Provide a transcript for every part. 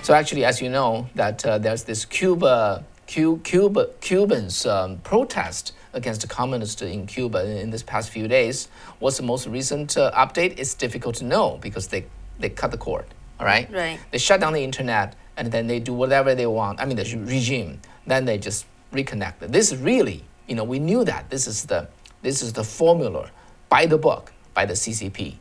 So actually, as you know, that there's this Cubans protest against the communists in Cuba in this past few days. What's the most recent update? It's difficult to know because they cut the cord. All right. Right. They shut down the internet and then they do whatever they want. I mean, the regime. Then they just reconnect. This is really, we knew that this is the formula by the book by the CCP,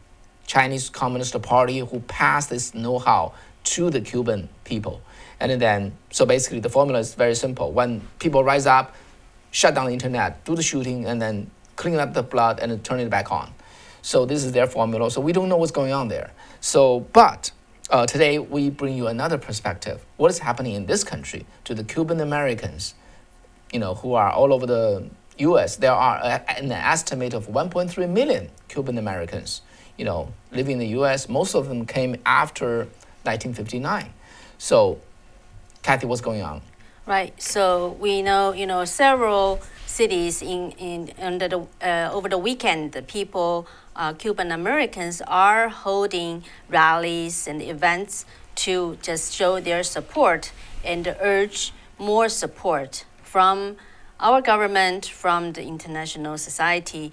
Chinese Communist Party, who passed this know-how to the Cuban people. And then, so basically the formula is very simple. When people rise up, shut down the internet, do the shooting, and then clean up the blood and then turn it back on. So this is their formula. So we don't know what's going on there. But today we bring you another perspective. What is happening in this country to the Cuban-Americans, who are all over the U.S. There are an estimate of 1.3 million Cuban-Americans, living in the U.S. Most of them came after 1959. So, Kathy, what's going on? Right. So we know, several cities over the weekend, the people, Cuban Americans, are holding rallies and events to just show their support and urge more support from our government, from the international society,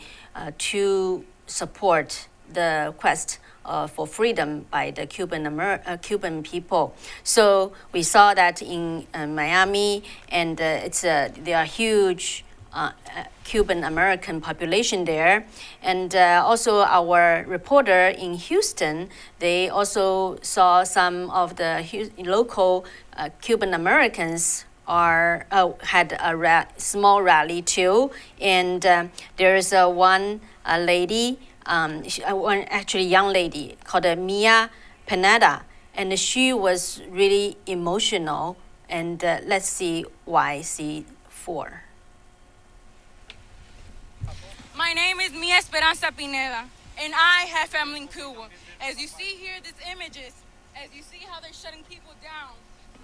to support the quest for freedom by the Cuban people. So we saw that in Miami, and there are huge Cuban-American population there. And also our reporter in Houston, they also saw some of the local Cuban-Americans had a small rally too. And there is one lady, one actually young lady called Mia Pineda, and she was really emotional. And let's see why C4. My name is Mia Esperanza Pineda, and I have family in Cuba. As you see here, these images, as you see how they're shutting people down,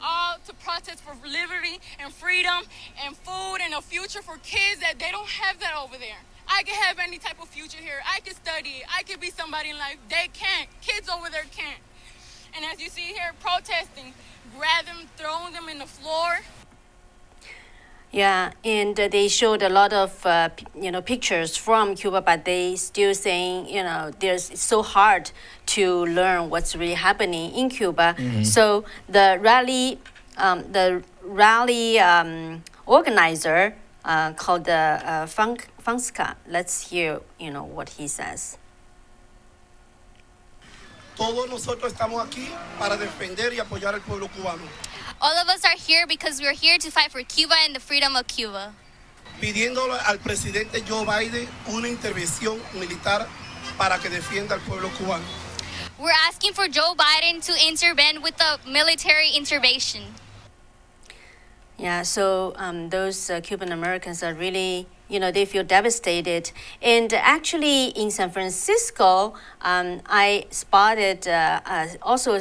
all to protest for liberty and freedom and food and a future for kids that they don't have that over there. I can have any type of future here. I can study. I can be somebody in life. They can't. Kids over there can't. And as you see here, protesting, grab them, throwing them in the floor. Yeah, and they showed a lot of pictures from Cuba, but they still saying it's so hard to learn what's really happening in Cuba. Mm-hmm. So the rally organizer called Fanska. Let's hear what he says. Todos nosotros estamos aquí para defender y apoyar al pueblo cubano. All of us are here because we're here to fight for Cuba and the freedom of Cuba. Pidiéndole al presidente Joe Biden una intervención militar para que defienda al pueblo cubano. We're asking for Joe Biden to intervene with a military intervention. Yeah, so those Cuban Americans are really, they feel devastated. And actually in San Francisco, I spotted also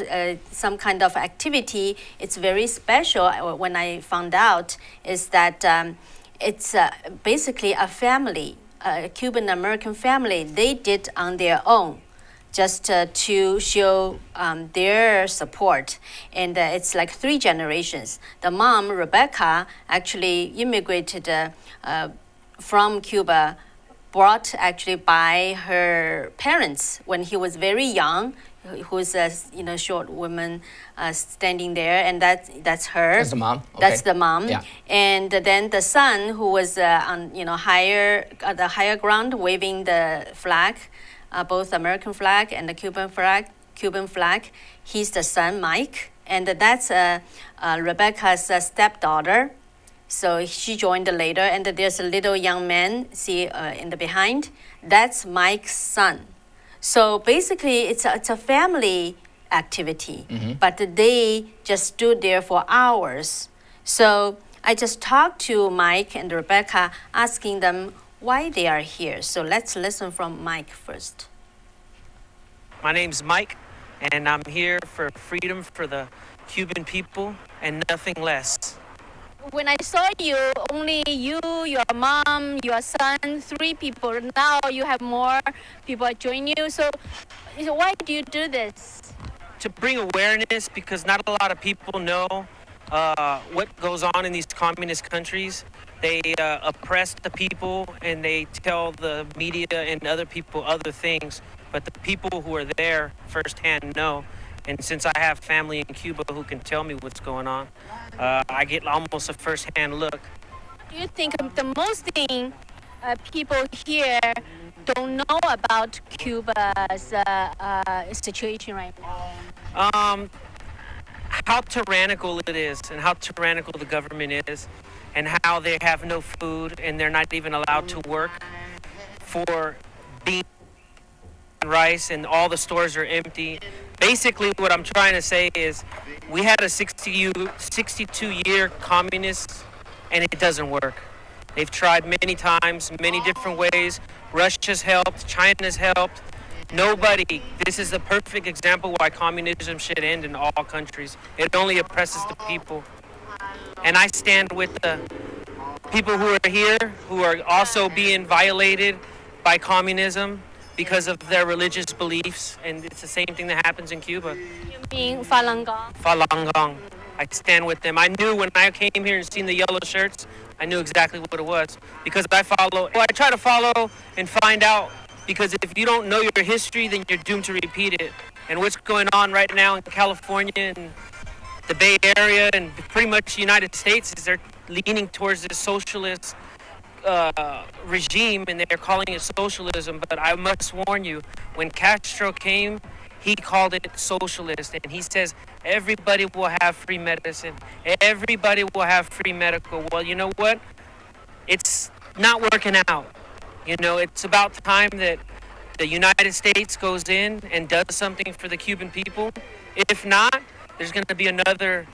some kind of activity. It's very special when I found out is that it's basically a family, a Cuban American family. They did on their own, just to show their support. And it's like 3 generations. The mom, Rebecca, actually immigrated from Cuba, brought actually by her parents when he was very young, who's a short woman standing there, and that's her. That's the mom. Okay. That's the mom. Yeah. And then the son, who was on the higher ground, waving the flag, both American flag and the Cuban flag. He's the son, Mike, and that's Rebecca's stepdaughter. So she joined later, and there's a little young man, see in the behind. That's Mike's son. So basically, it's a family activity, mm-hmm. but they just stood there for hours. So I just talked to Mike and Rebecca, asking them why they are here. So let's listen from Mike first. My name's Mike, and I'm here for freedom for the Cuban people and nothing less. When I saw you, only you, your mom, your son, 3 people. Now you have more people join you. So why do you do this? to bring awareness, because not a lot of people know what goes on in these communist countries. They oppress the people and they tell the media and other people other things, but the people who are there firsthand know. And since I have family in Cuba who can tell me what's going on, I get almost a firsthand look. Do you think the most thing people here don't know about Cuba's situation right now? How tyrannical it is and how tyrannical the government is and how they have no food and they're not even allowed to work for beans and rice and all the stores are empty. Basically, what I'm trying to say is we had a 62-year communist and it doesn't work. They've tried many times, many different ways. Russia's helped, China's helped. Nobody, this is the perfect example why communism should end in all countries. It only oppresses the people. And I stand with the people who are here, who are also being violated by communism because of their religious beliefs. And it's the same thing that happens in Cuba. You mean Falun Gong? Falun Gong. I stand with them. I knew when I came here and seen the yellow shirts, I knew exactly what it was. Because I try to follow and find out. Because if you don't know your history, then you're doomed to repeat it. And what's going on right now in California and the Bay Area and pretty much the United States is they're leaning towards this socialist regime, and they're calling it socialism. But I must warn you, when Castro came, he called it socialist, and he says everybody will have free medicine, everybody will have free medical. Well, you know what? It's not working out. You know, it's about time that the United States goes in and does something for the Cuban people. If not, there's going to be another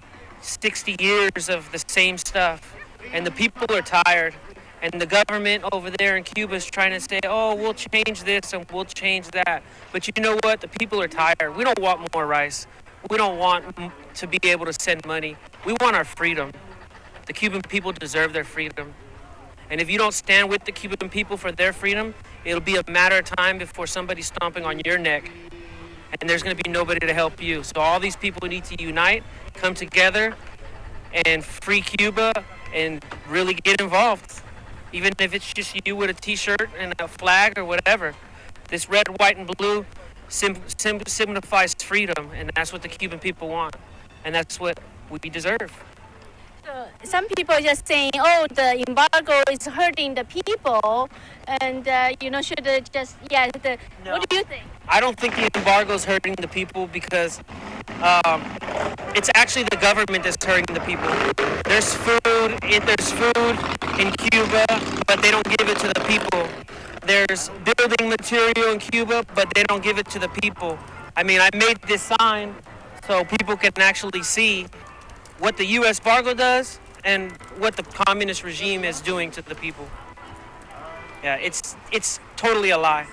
60 years of the same stuff. And the people are tired. And the government over there in Cuba is trying to say, oh, we'll change this and we'll change that. But you know what? The people are tired. We don't want more rice. We don't want to be able to send money. We want our freedom. The Cuban people deserve their freedom. And if you don't stand with the Cuban people for their freedom, it'll be a matter of time before somebody's stomping on your neck. And there's going to be nobody to help you. So all these people need to unite, come together, and free Cuba and really get involved. Even if it's just you with a T-shirt and a flag or whatever. This red, white, and blue signifies freedom, and that's what the Cuban people want. And that's what we deserve. So some people are just saying, oh, the embargo is hurting the people, and, should just, No. What do you think? I don't think the embargo is hurting the people because it's actually the government that's hurting the people. There's food in Cuba, but they don't give it to the people. There's building material in Cuba, but they don't give it to the people. I mean, I made this sign so people can actually see what the U.S. embargo does and what the communist regime is doing to the people. Yeah, it's totally a lie.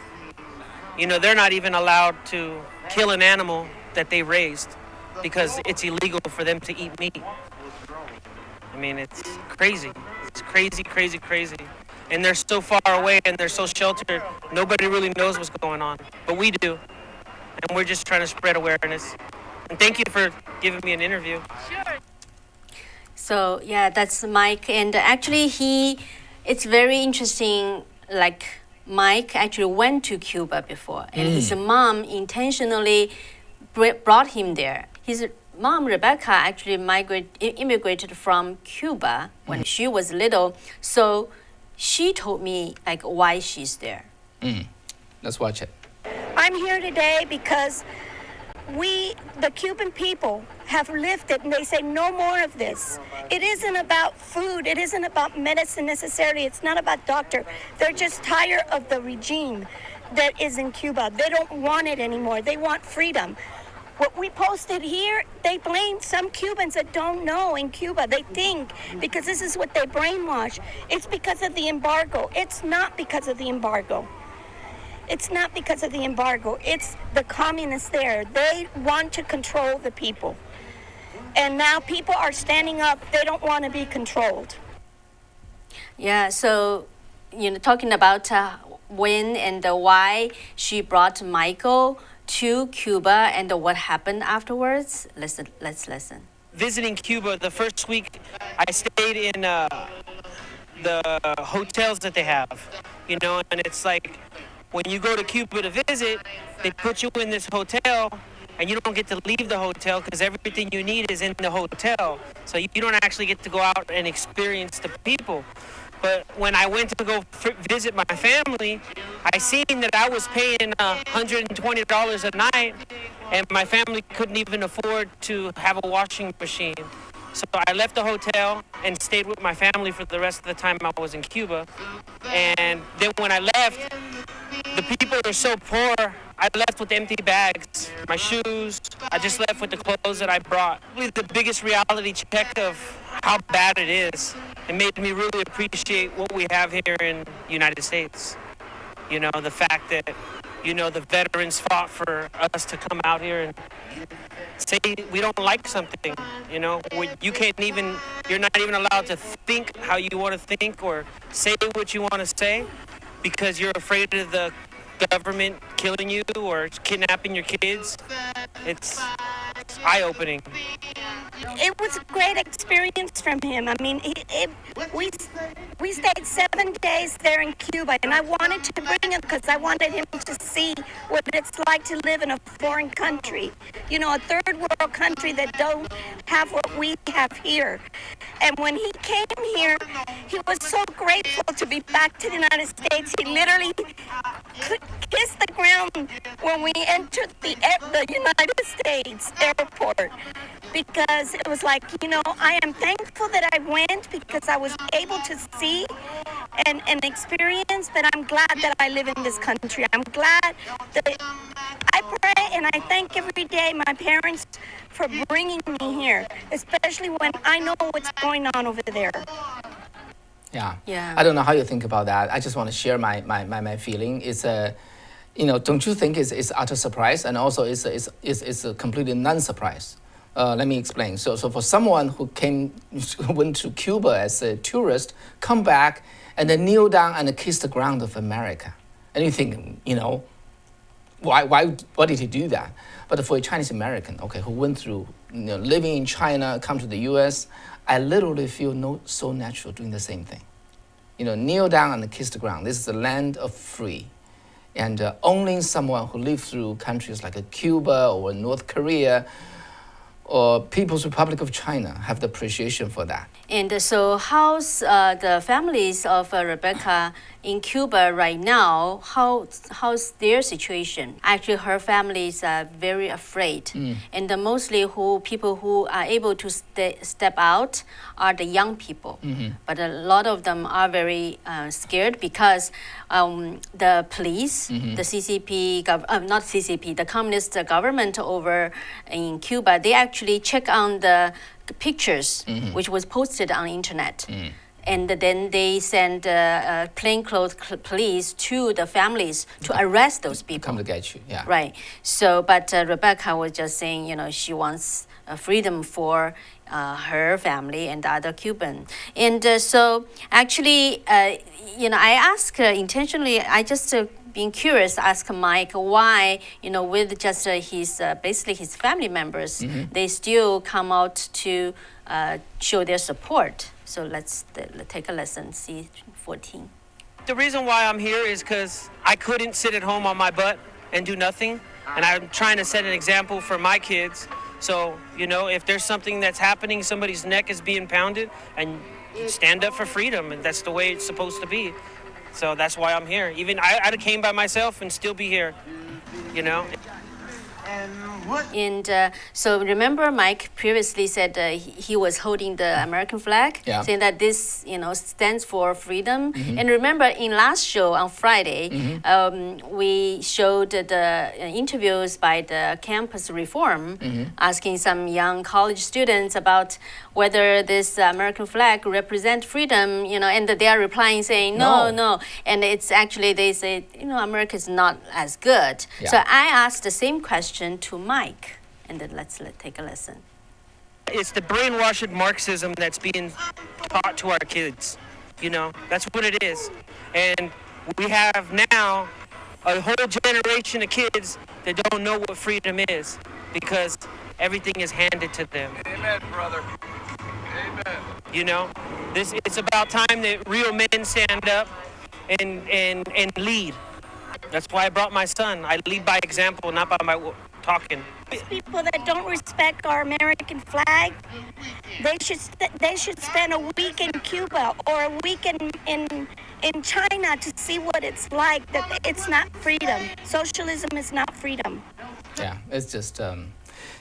You know, they're not even allowed to kill an animal that they raised because it's illegal for them to eat meat. I mean, it's crazy. It's crazy, crazy, crazy. And they're so far away and they're so sheltered, nobody really knows what's going on. But we do. And we're just trying to spread awareness. And thank you for giving me an interview. Sure. So yeah, that's Mike, and actually it's very interesting. Like Mike actually went to Cuba before, and his mom intentionally brought him there. His mom Rebecca actually immigrated from Cuba when she was little, so she told me like why she's there. Let's watch it. I'm here today because we, the Cuban people, have lifted and they say no more of this. It isn't about food. It isn't about medicine necessarily. It's not about doctor. They're just tired of the regime that is in Cuba. They don't want it anymore. They want freedom. What we posted here, they blame some Cubans that don't know in Cuba. They think because this is what they brainwash. It's because of the embargo. It's not because of the embargo. It's not because of the embargo. It's the communists there. They want to control the people. And now people are standing up. They don't want to be controlled. Yeah, so, talking about when and why she brought Michael to Cuba and what happened afterwards. Let's listen. Visiting Cuba, the first week I stayed in the hotels that they have, and it's like when you go to Cuba to visit, they put you in this hotel and you don't get to leave the hotel because everything you need is in the hotel. So you don't actually get to go out and experience the people. But when I went to go visit my family, I seen that I was paying $120 a night, and my family couldn't even afford to have a washing machine. So I left the hotel and stayed with my family for the rest of the time I was in Cuba. And then when I left, the people are so poor, I left with empty bags, my shoes. I just left with the clothes that I brought. Really the biggest reality check of how bad it is. It made me really appreciate what we have here in the United States. The fact that, the veterans fought for us to come out here and say we don't like something. You're not even allowed to think how you want to think or say what you want to say because you're afraid of the government killing you or kidnapping your kids. It's eye-opening. It was a great experience from him. I mean, we stayed 7 days there in Cuba, and I wanted to bring him because I wanted him to see what it's like to live in a foreign country. A third world country that don't have what we have here. And when he came here, he was so grateful to be back to the United States. He literally kissed the ground when we entered the United States airport because it was like, I am thankful that I went because I was able to see and experience, but I'm glad that I live in this country. I'm glad that I pray and I thank every day my parents for bringing me here, especially when I know what's going on over there. Yeah. I don't know how you think about that. I just want to share my feeling. It's don't you think it's utter surprise, and also it's a completely non-surprise. Let me explain. So for someone who went to Cuba as a tourist, come back and then kneel down and kiss the ground of America, and you think, why did he do that? But for a Chinese American, who went through, living in China, come to the U.S., I literally feel so natural doing the same thing. Kneel down and kiss the ground. This is the land of free. And only someone who lived through countries like Cuba or North Korea or People's Republic of China have the appreciation for that. And so how's the families of Rebecca in Cuba right now? How's their situation? Actually, her families are very afraid. And mostly people who are able to step out are the young people. But a lot of them are very scared because the police, the CCP, not CCP, the communist government over in Cuba, they actually check on the pictures which was posted on internet. And then they send plainclothes police to the families to arrest those people. Come to get you, yeah. Right. So, but Rebecca was just saying, she wants freedom for her family and the other Cuban. And so actually, I asked intentionally, I just being curious, ask Mike why, with just basically his family members, they still come out to show their support. So let's take a lesson, C14. The reason why I'm here is because I couldn't sit at home on my butt and do nothing. And I'm trying to set an example for my kids. So, if there's something that's happening, somebody's neck is being pounded, and stand up for freedom. And that's the way it's supposed to be. So that's why I'm here. Even I came by myself and still be here, And so remember, Mike previously said he was holding the American flag, saying that this, stands for freedom. And remember, in last show on Friday, we showed the interviews by the campus reform, asking some young college students about whether this American flag represents freedom, and they are replying saying no. And it's actually, they say, America is not as good. So I asked the same question to Mike, and then let's take a lesson. It's the brainwashed Marxism that's being taught to our kids. That's what it is. And we have now a whole generation of kids that don't know what freedom is because everything is handed to them. Amen, brother. Amen. You know, it's about time that real men stand up and lead. That's why I brought my son. I lead by example, not by my talking. People that don't respect our American flag, they should spend a week in Cuba or a week in China to see what it's like. That it's not freedom. Socialism is not freedom. Yeah, it's just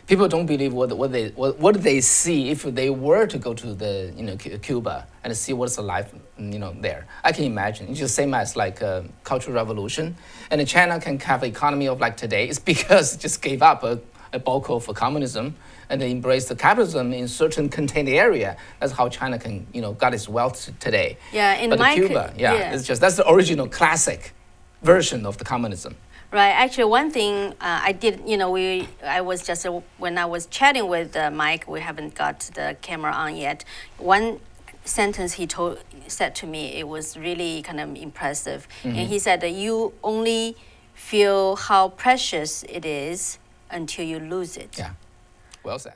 people don't believe what they see if they were to go to the Cuba and see what's the life there. I can imagine. It's just same as like Cultural Revolution, and China can have an economy of like today. It's because it just gave up a bulk of communism and they embraced the capitalism in certain contained area. That's how China can got its wealth today. Yeah, in but Cuba, it's just that's the original classic version of the communism. Right. Actually, one thing I did, I was just when I was chatting with Mike, we haven't got the camera on yet. One sentence he said to me, it was really kind of impressive, and he said that you only feel how precious it is until you lose it. Yeah. Well said.